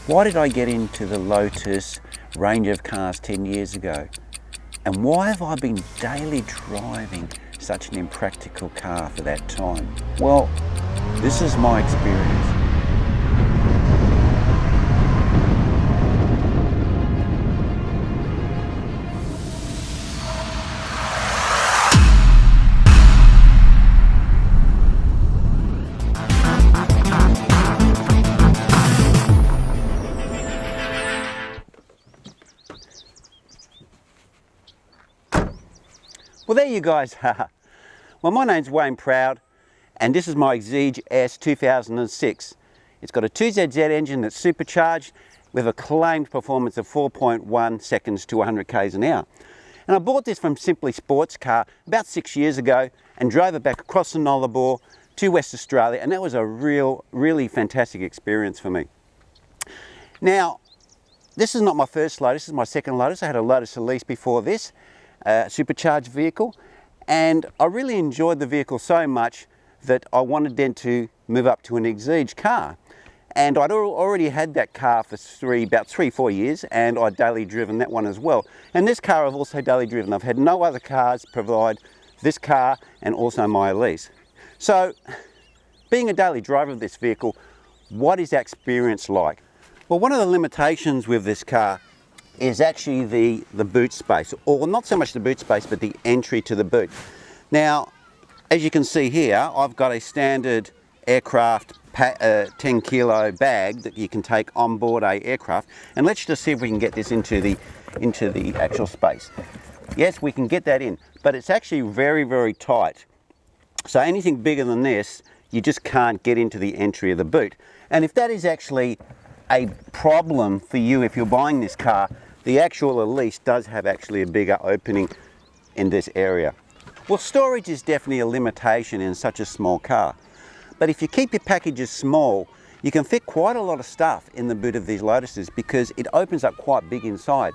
Why did I get into the Lotus range of cars 10 years ago? And why have I been daily driving such an impractical car for that time? Well, this is my experience. Well, there you guys are. Well, my name's Wayne Proud, and this is my Exige S 2006. It's got a 2ZZ engine that's supercharged with a claimed performance of 4.1 seconds to 100 k's an hour. And I bought this from Simply Sports Car about 6 years ago and drove it back across the Nullarbor to West Australia, and that was a really fantastic experience for me. Now, this is not my first Lotus, this is my second Lotus. I had a Lotus Exige before this. Supercharged vehicle, and I really enjoyed the vehicle so much that I wanted then to move up to an Exige car. And I'd already had that car for about 3-4 years, and I'd daily driven that one as well. And this car I've also daily driven. I've had no other cars provide this car and also my lease. So, being a daily driver of this vehicle, what is that experience like? Well, one of the limitations with this car is actually the boot space, or not so much the boot space, but the entry to the boot. Now, as you can see here, I've got a standard aircraft 10 kilo bag that you can take on board a aircraft, and let's just see if we can get this into the actual space. Yes, we can get that in, but it's actually very tight. So anything bigger than this, you just can't get into the entry of the boot. And if that is actually a problem for you if you're buying this car, the actual Exige does have actually a bigger opening in this area. Well, storage is definitely a limitation in such a small car. But if you keep your packages small, you can fit quite a lot of stuff in the boot of these Lotuses because it opens up quite big inside.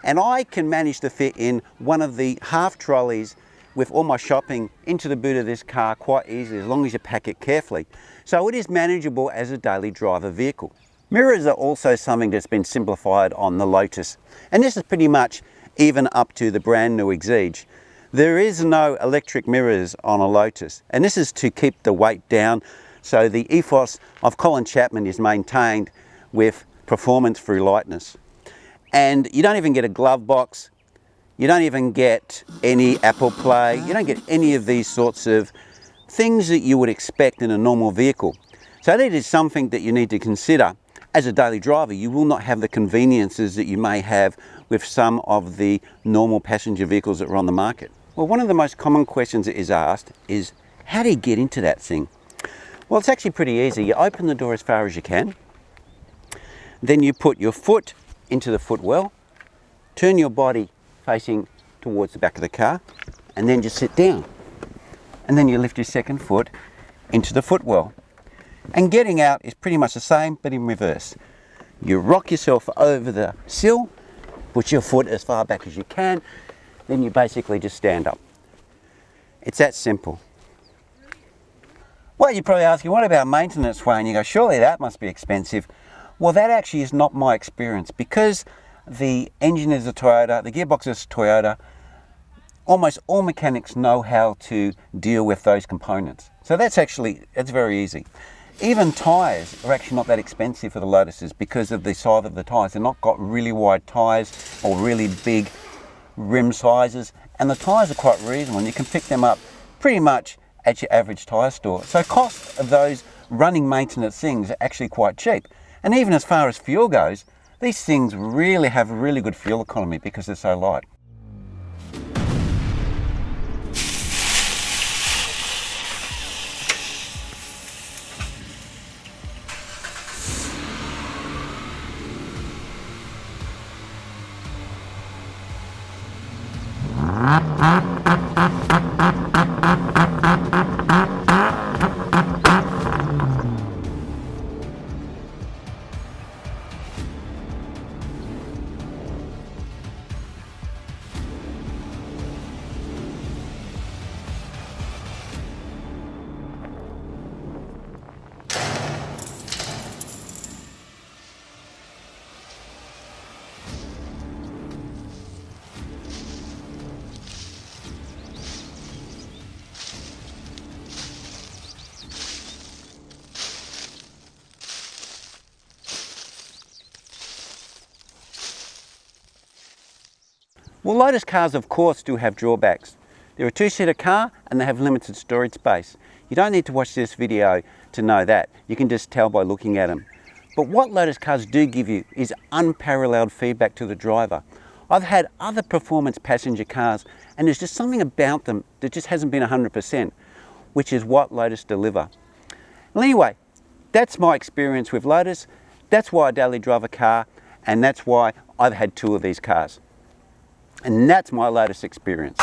And I can manage to fit in one of the half trolleys with all my shopping into the boot of this car quite easily, as long as you pack it carefully. So it is manageable as a daily driver vehicle. Mirrors are also something that's been simplified on the Lotus, and this is pretty much even up to the brand new Exige. There is no electric mirrors on a Lotus, and this is to keep the weight down, so the ethos of Colin Chapman is maintained with performance through lightness. And you don't even get a glove box, you don't even get any Apple Play, you don't get any of these sorts of things that you would expect in a normal vehicle. So that is something that you need to consider. As a daily driver, you will not have the conveniences that you may have with some of the normal passenger vehicles that are on the market. Well, one of the most common questions that is asked is, how do you get into that thing? Well, it's actually pretty easy. You open the door as far as you can, then you put your foot into the footwell, turn your body facing towards the back of the car, and then just sit down. And then you lift your second foot into the footwell. And getting out is pretty much the same, but in reverse. You rock yourself over the sill, put your foot as far back as you can, then you basically just stand up. It's that simple. Well, you're probably asking, what about maintenance, Wayne? You go, surely that must be expensive. Well, that actually is not my experience. Because the engine is a Toyota, the gearbox is a Toyota, almost all mechanics know how to deal with those components. So that's very easy. Even tyres are actually not that expensive for the Lotuses because of the size of the tyres. They're not got really wide tyres or really big rim sizes, and the tyres are quite reasonable, and you can pick them up pretty much at your average tyre store. So cost of those running maintenance things are actually quite cheap. And even as far as fuel goes, these things really have a really good fuel economy because they're so light. Well, Lotus cars, of course, do have drawbacks. They're a two-seater car and they have limited storage space. You don't need to watch this video to know that. You can just tell by looking at them. But what Lotus cars do give you is unparalleled feedback to the driver. I've had other performance passenger cars and there's just something about them that just hasn't been 100%, which is what Lotus deliver. Well, anyway, that's my experience with Lotus. That's why I daily drive a car, and that's why I've had 2 of these cars. And that's my Lotus experience.